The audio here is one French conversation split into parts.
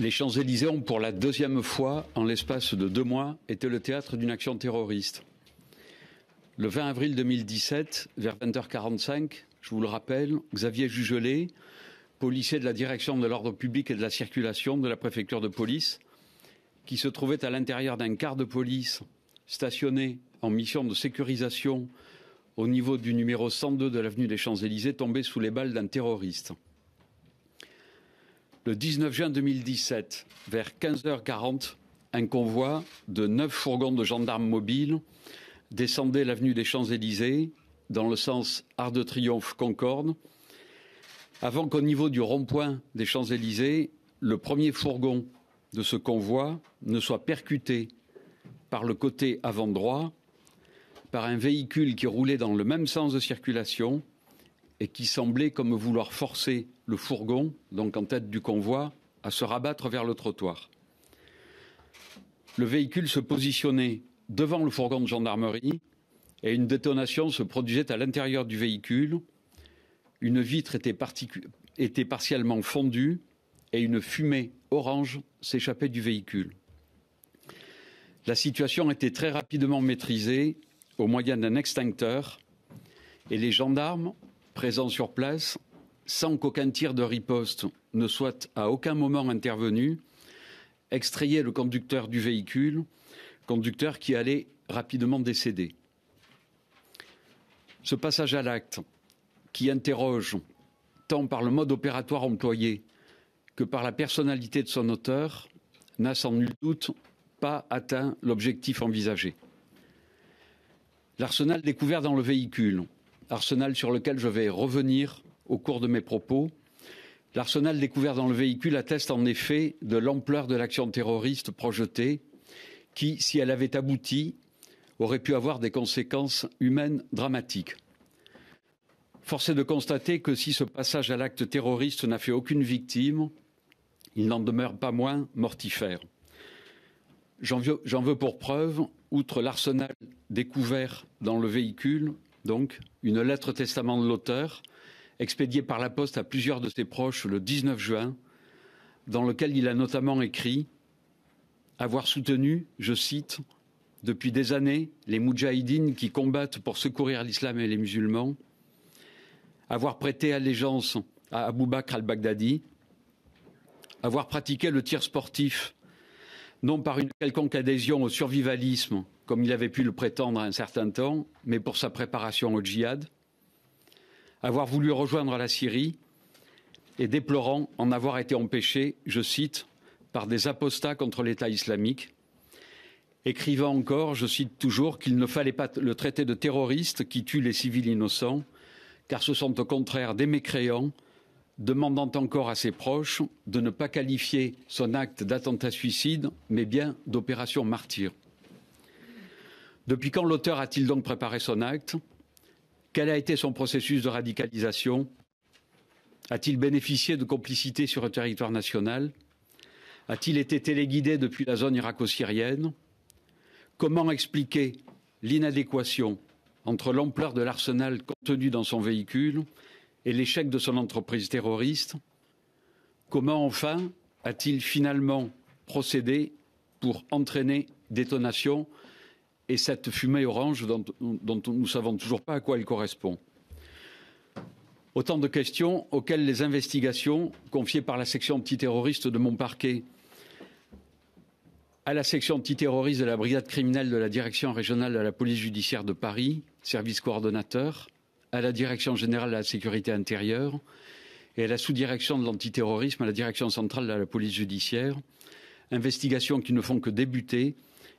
Les Champs-Élysées ont pour la deuxième fois, en l'espace de 2 mois, été le théâtre d'une action terroriste. Le 20 avril 2017, vers 20h45, je vous le rappelle, Xavier Jugelet, policier de la direction de l'ordre public et de la circulation de la préfecture de police, qui se trouvait à l'intérieur d'un car de police stationné en mission de sécurisation au niveau du numéro 102 de l'avenue des Champs-Élysées, tombé sous les balles d'un terroriste. Le 19 juin 2017, vers 15h40, un convoi de 9 fourgons de gendarmes mobiles descendait l'avenue des Champs-Élysées dans le sens Arc de Triomphe Concorde, avant qu'au niveau du rond-point des Champs-Élysées, le premier fourgon de ce convoi ne soit percuté par le côté avant droit par un véhicule qui roulait dans le même sens de circulation et qui semblait comme vouloir forcer le fourgon, donc en tête du convoi, à se rabattre vers le trottoir. Le véhicule se positionnait devant le fourgon de gendarmerie et une détonation se produisait à l'intérieur du véhicule. Une vitre était partiellement fondue et une fumée orange s'échappait du véhicule. La situation était très rapidement maîtrisée au moyen d'un extincteur et les gendarmes présents sur place, sans qu'aucun tir de riposte ne soit à aucun moment intervenu, extrayaient le conducteur du véhicule, conducteur qui allait rapidement décéder. Ce passage à l'acte, qui interroge tant par le mode opératoire employé que par la personnalité de son auteur, n'a sans nul doute pas atteint l'objectif envisagé. L'arsenal découvert dans le véhicule, arsenal sur lequel je vais revenir au cours de mes propos, l'arsenal découvert dans le véhicule atteste en effet de l'ampleur de l'action terroriste projetée qui, si elle avait abouti, aurait pu avoir des conséquences humaines dramatiques. Force est de constater que si ce passage à l'acte terroriste n'a fait aucune victime, il n'en demeure pas moins mortifère. J'en veux pour preuve, outre l'arsenal découvert dans le véhicule, donc une lettre testament de l'auteur, expédiée par la poste à plusieurs de ses proches le 19 juin, dans lequel il a notamment écrit avoir soutenu, je cite, depuis des années les moudjahidines qui combattent pour secourir l'islam et les musulmans, avoir prêté allégeance à Abou Bakr al-Baghdadi, avoir pratiqué le tir sportif, non par une quelconque adhésion au survivalisme, comme il avait pu le prétendre à un certain temps, mais pour sa préparation au djihad, avoir voulu rejoindre la Syrie et déplorant en avoir été empêché, je cite, par des apostats contre l'État islamique, écrivant encore, je cite toujours, qu'il ne fallait pas le traiter de terroriste qui tue les civils innocents, car ce sont au contraire des mécréants, demandant encore à ses proches de ne pas qualifier son acte d'attentat-suicide, mais bien d'opération martyre. Depuis quand l'auteur a-t-il donc préparé son acte? Quel a été son processus de radicalisation? A-t-il bénéficié de complicité sur le territoire national? A-t-il été téléguidé depuis la zone irako-syrienne? Comment expliquer l'inadéquation entre l'ampleur de l'arsenal contenu dans son véhicule et l'échec de son entreprise terroriste? Comment enfin a-t-il finalement procédé pour entraîner détonation et cette fumée orange dont nous ne savons toujours pas à quoi elle correspond? Autant de questions auxquelles les investigations confiées par la section antiterroriste de mon parquet à la section antiterroriste de la brigade criminelle de la direction régionale de la police judiciaire de Paris, service coordonnateur, à la direction générale de la sécurité intérieure et à la sous-direction de l'antiterrorisme, à la direction centrale de la police judiciaire, investigations qui ne font que débuter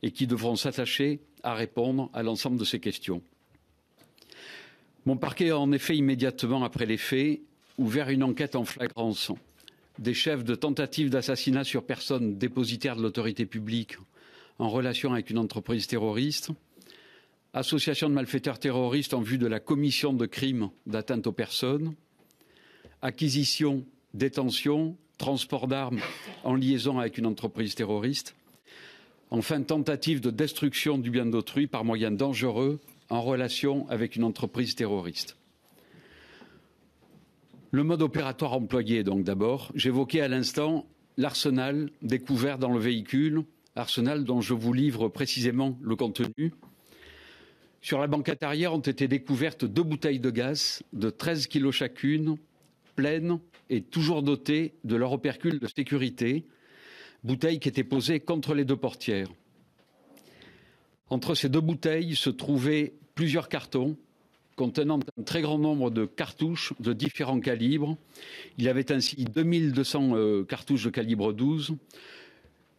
et qui devront s'attacher à répondre à l'ensemble de ces questions. Mon parquet a en effet immédiatement après les faits ouvert une enquête en flagrance des chefs de tentatives d'assassinat sur personnes dépositaires de l'autorité publique en relation avec une entreprise terroriste, association de malfaiteurs terroristes en vue de la commission de crimes d'atteinte aux personnes, acquisition, détention, transport d'armes en liaison avec une entreprise terroriste, enfin tentative de destruction du bien d'autrui par moyens dangereux en relation avec une entreprise terroriste. Le mode opératoire employé, donc d'abord, j'évoquais à l'instant l'arsenal découvert dans le véhicule, arsenal dont je vous livre précisément le contenu. Sur la banquette arrière ont été découvertes 2 bouteilles de gaz de 13 kg chacune, pleines et toujours dotées de leur opercule de sécurité, bouteilles qui étaient posées contre les 2 portières. Entre ces 2 bouteilles se trouvaient plusieurs cartons contenant un très grand nombre de cartouches de différents calibres. Il y avait ainsi 2200 cartouches de calibre 12,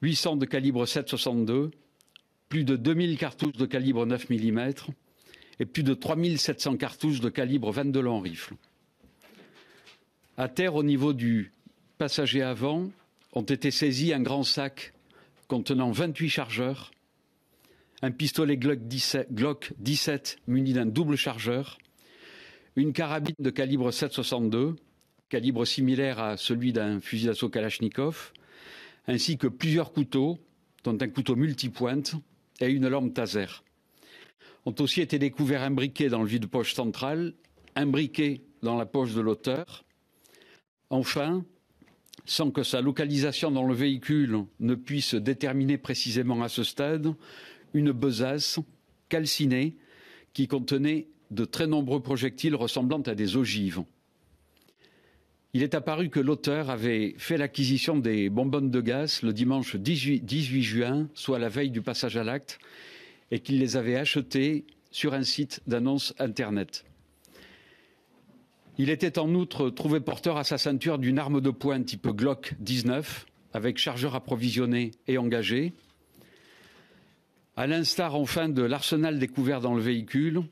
800 de calibre 7,62, plus de 2000 cartouches de calibre 9 mm et plus de 3700 cartouches de calibre 22 long rifle. À terre, au niveau du passager avant, ont été saisis un grand sac contenant 28 chargeurs, un pistolet Glock 17 muni d'un double chargeur, une carabine de calibre 7,62, calibre similaire à celui d'un fusil d'assaut Kalachnikov, ainsi que plusieurs couteaux, dont un couteau multipointe et une lampe taser. Ont aussi été découverts un briquet dans le vide-poche central, un briquet dans la poche de l'auteur. Enfin, sans que sa localisation dans le véhicule ne puisse déterminer précisément à ce stade, une besace calcinée qui contenait de très nombreux projectiles ressemblant à des ogives. Il est apparu que l'auteur avait fait l'acquisition des bonbonnes de gaz le dimanche 18 juin, soit la veille du passage à l'acte, et qu'il les avait achetées sur un site d'annonce Internet. Il était en outre trouvé porteur à sa ceinture d'une arme de poing type Glock 19, avec chargeur approvisionné et engagé. À l'instar enfin de l'arsenal découvert dans le véhicule,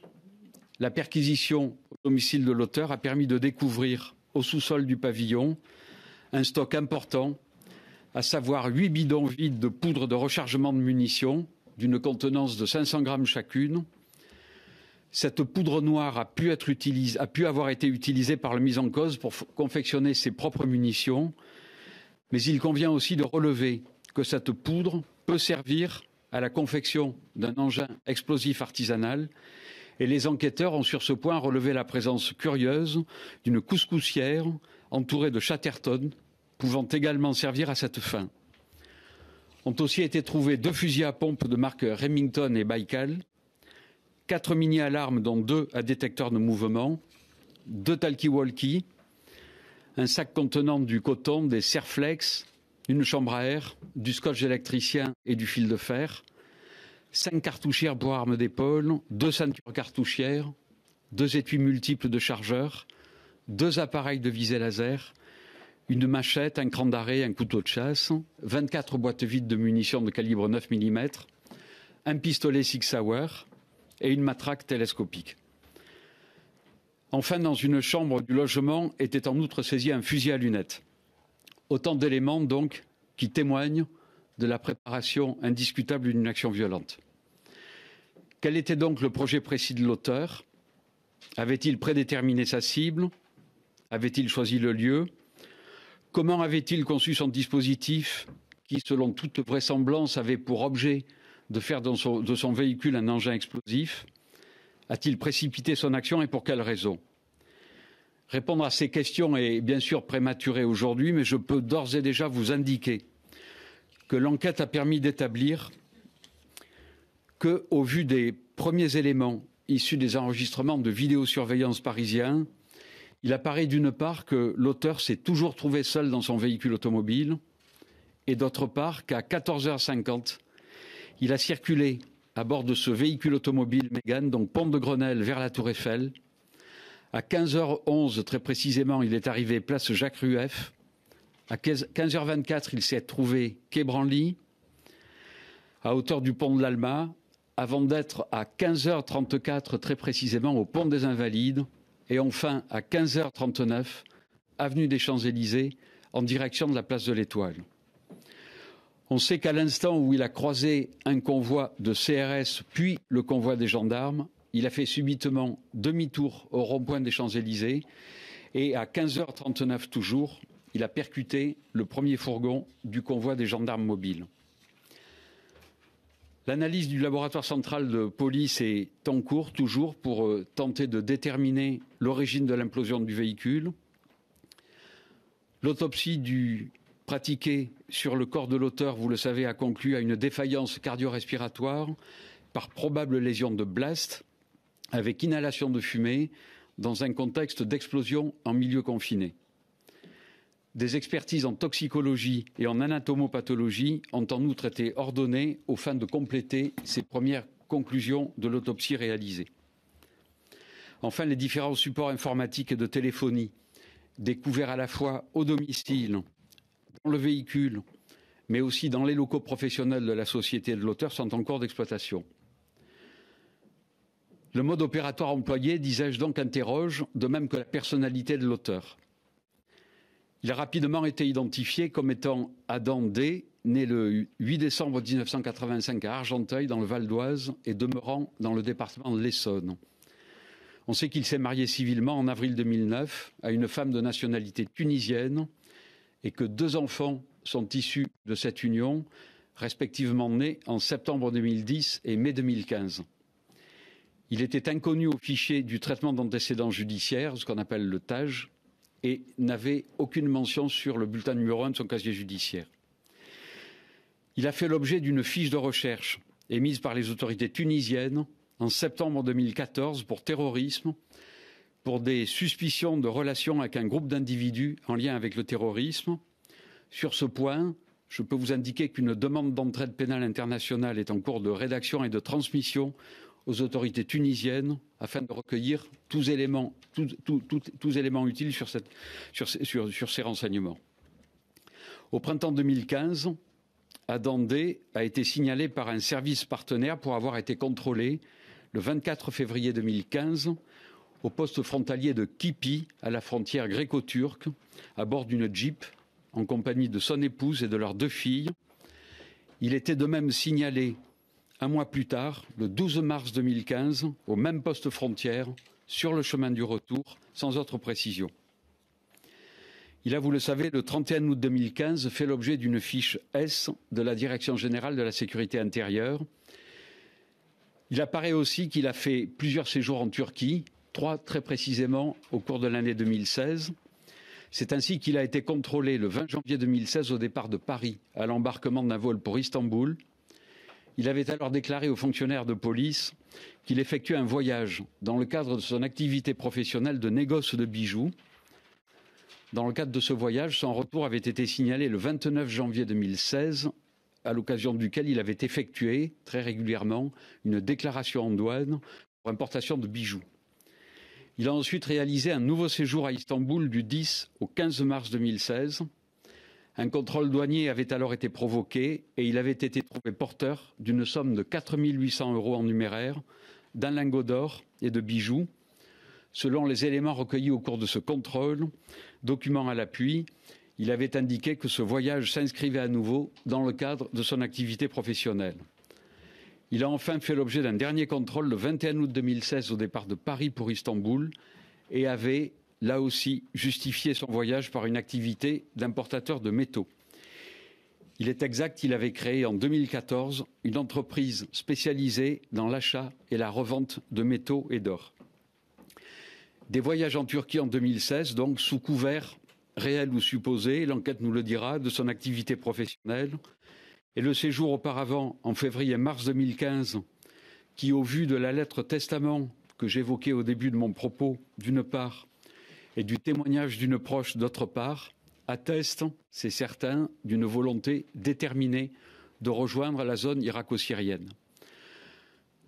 la perquisition au domicile de l'auteur a permis de découvrir au sous-sol du pavillon un stock important, à savoir 8 bidons vides de poudre de rechargement de munitions d'une contenance de 500 grammes chacune. Cette poudre noire a pu avoir été utilisée par le mis en cause pour confectionner ses propres munitions, mais il convient aussi de relever que cette poudre peut servir à la confection d'un engin explosif artisanal, et les enquêteurs ont sur ce point relevé la présence curieuse d'une couscoussière entourée de chatterton, pouvant également servir à cette fin. Ont aussi été trouvés 2 fusils à pompe de marque Remington et Baikal, 4 mini-alarmes dont 2 à détecteur de mouvement, 2 talkie-walkie, un sac contenant du coton, des serflex, une chambre à air, du scotch électricien et du fil de fer, 5 cartouchières pour armes d'épaule, 2 ceintures cartouchières, 2 étuis multiples de chargeurs, 2 appareils de visée laser, une machette, un cran d'arrêt, un couteau de chasse, 24 boîtes vides de munitions de calibre 9 mm, un pistolet Sig Sauer et une matraque télescopique. Enfin, dans une chambre du logement était en outre saisi un fusil à lunettes. Autant d'éléments donc qui témoignent de la préparation indiscutable d'une action violente. Quel était donc le projet précis de l'auteur? Avait-il prédéterminé sa cible? Avait-il choisi le lieu? Comment avait-il conçu son dispositif qui, selon toute vraisemblance, avait pour objet de faire de son véhicule un engin explosif? A-t-il précipité son action et pour quelles raisons? Répondre à ces questions est bien sûr prématuré aujourd'hui, mais je peux d'ores et déjà vous indiquer que l'enquête a permis d'établir qu'au vu des premiers éléments issus des enregistrements de vidéosurveillance parisiens, il apparaît d'une part que l'auteur s'est toujours trouvé seul dans son véhicule automobile et d'autre part qu'à 14h50, il a circulé à bord de ce véhicule automobile Mégane, donc pont de Grenelle vers la Tour Eiffel. À 15h11, très précisément, il est arrivé place Jacques Rueff. À 15h24, il s'est trouvé quai Branly, à hauteur du pont de l'Alma, avant d'être à 15h34, très précisément, au pont des Invalides, et enfin à 15h39, avenue des Champs-Élysées, en direction de la place de l'Étoile. On sait qu'à l'instant où il a croisé un convoi de CRS, puis le convoi des gendarmes, il a fait subitement demi-tour au rond-point des Champs-Élysées et à 15h39 toujours, il a percuté le premier fourgon du convoi des gendarmes mobiles. L'analyse du laboratoire central de police est en cours toujours pour tenter de déterminer l'origine de l'implosion du véhicule. L'autopsie du pratiquée sur le corps de l'auteur, vous le savez, a conclu à une défaillance cardio-respiratoire par probable lésion de blast avec inhalation de fumée dans un contexte d'explosion en milieu confiné. Des expertises en toxicologie et en anatomopathologie ont en outre été ordonnées aux fins de compléter ces premières conclusions de l'autopsie réalisée. Enfin, les différents supports informatiques et de téléphonie découverts à la fois au domicile, dans le véhicule, mais aussi dans les locaux professionnels de la société de l'auteur sont en cours d'exploitation. Le mode opératoire employé, disais-je donc, interroge, de même que la personnalité de l'auteur. Il a rapidement été identifié comme étant Adam D, né le 8 décembre 1985 à Argenteuil, dans le Val d'Oise, et demeurant dans le département de l'Essonne. On sait qu'il s'est marié civilement en avril 2009 à une femme de nationalité tunisienne et que 2 enfants sont issus de cette union, respectivement nés en septembre 2010 et mai 2015. Il était inconnu au fichier du traitement d'antécédents judiciaires, ce qu'on appelle le TAJ, et n'avait aucune mention sur le bulletin numéro 1 de son casier judiciaire. Il a fait l'objet d'une fiche de recherche émise par les autorités tunisiennes en septembre 2014 pour terrorisme, pour des suspicions de relations avec un groupe d'individus en lien avec le terrorisme. Sur ce point, je peux vous indiquer qu'une demande d'entraide pénale internationale est en cours de rédaction et de transmission aux autorités tunisiennes afin de recueillir tous éléments utiles sur ces renseignements. Au printemps 2015, Adam D a été signalé par un service partenaire pour avoir été contrôlé le 24 février 2015 au poste frontalier de Kipi, à la frontière gréco-turque, à bord d'une Jeep, en compagnie de son épouse et de leurs 2 filles. Il était de même signalé un mois plus tard, le 12 mars 2015, au même poste frontière, sur le chemin du retour, sans autre précision. Il a, vous le savez, le 31 août 2015, fait l'objet d'une fiche S de la Direction générale de la sécurité intérieure. Il apparaît aussi qu'il a fait plusieurs séjours en Turquie, 3 très précisément au cours de l'année 2016. C'est ainsi qu'il a été contrôlé le 20 janvier 2016 au départ de Paris, à l'embarquement d'un vol pour Istanbul. Il avait alors déclaré aux fonctionnaires de police qu'il effectuait un voyage dans le cadre de son activité professionnelle de négoce de bijoux. Dans le cadre de ce voyage, son retour avait été signalé le 29 janvier 2016, à l'occasion duquel il avait effectué très régulièrement une déclaration en douane pour importation de bijoux. Il a ensuite réalisé un nouveau séjour à Istanbul du 10 au 15 mars 2016. Un contrôle douanier avait alors été provoqué et il avait été trouvé porteur d'une somme de 4 800 € en numéraire, d'un lingot d'or et de bijoux. Selon les éléments recueillis au cours de ce contrôle, document à l'appui, il avait indiqué que ce voyage s'inscrivait à nouveau dans le cadre de son activité professionnelle. Il a enfin fait l'objet d'un dernier contrôle le 21 août 2016 au départ de Paris pour Istanbul et avait là aussi justifié son voyage par une activité d'importateur de métaux. Il est exact qu'il avait créé en 2014 une entreprise spécialisée dans l'achat et la revente de métaux et d'or. Des voyages en Turquie en 2016, donc sous couvert réel ou supposé, l'enquête nous le dira, de son activité professionnelle, et le séjour auparavant, en février et mars 2015, qui, au vu de la lettre testament que j'évoquais au début de mon propos, d'une part, et du témoignage d'une proche, d'autre part, atteste, c'est certain, d'une volonté déterminée de rejoindre la zone irako-syrienne.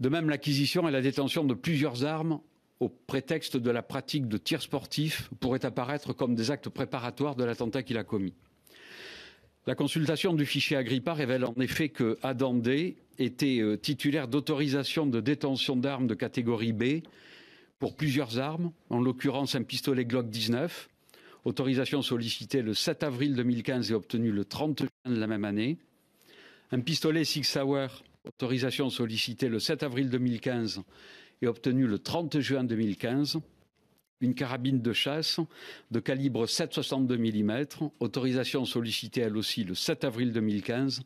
De même, l'acquisition et la détention de plusieurs armes au prétexte de la pratique de tirs sportifs pourrait apparaître comme des actes préparatoires de l'attentat qu'il a commis. La consultation du fichier Agrippa révèle en effet que Adam D était titulaire d'autorisation de détention d'armes de catégorie B pour plusieurs armes, en l'occurrence un pistolet Glock 19, autorisation sollicitée le 7 avril 2015 et obtenue le 30 juin de la même année, un pistolet Sig Sauer, autorisation sollicitée le 7 avril 2015 et obtenue le 30 juin 2015, une carabine de chasse de calibre 7,62 mm, autorisation sollicitée elle aussi le 7 avril 2015,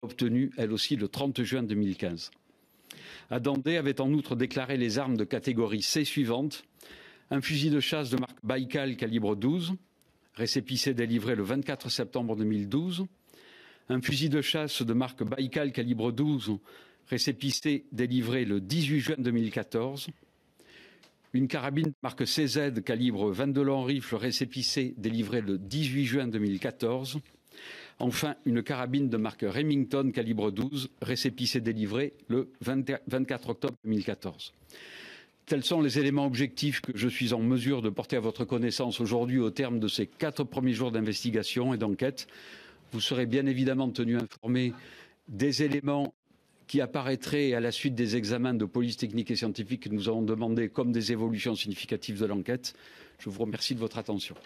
obtenue elle aussi le 30 juin 2015. Adam D avait en outre déclaré les armes de catégorie C suivantes: un fusil de chasse de marque Baïkal calibre 12, récépissé délivré le 24 septembre 2012. Un fusil de chasse de marque Baïkal calibre 12, récépissé délivré le 18 juin 2014. Une carabine marque CZ calibre 22 long rifle récépissé délivré le 18 juin 2014. Enfin, une carabine de marque Remington calibre 12 récépissé délivré le 24 octobre 2014. Tels sont les éléments objectifs que je suis en mesure de porter à votre connaissance aujourd'hui au terme de ces 4 premiers jours d'investigation et d'enquête. Vous serez bien évidemment tenu informé des éléments qui apparaîtraient à la suite des examens de police technique et scientifique que nous avons demandés comme des évolutions significatives de l'enquête. Je vous remercie de votre attention.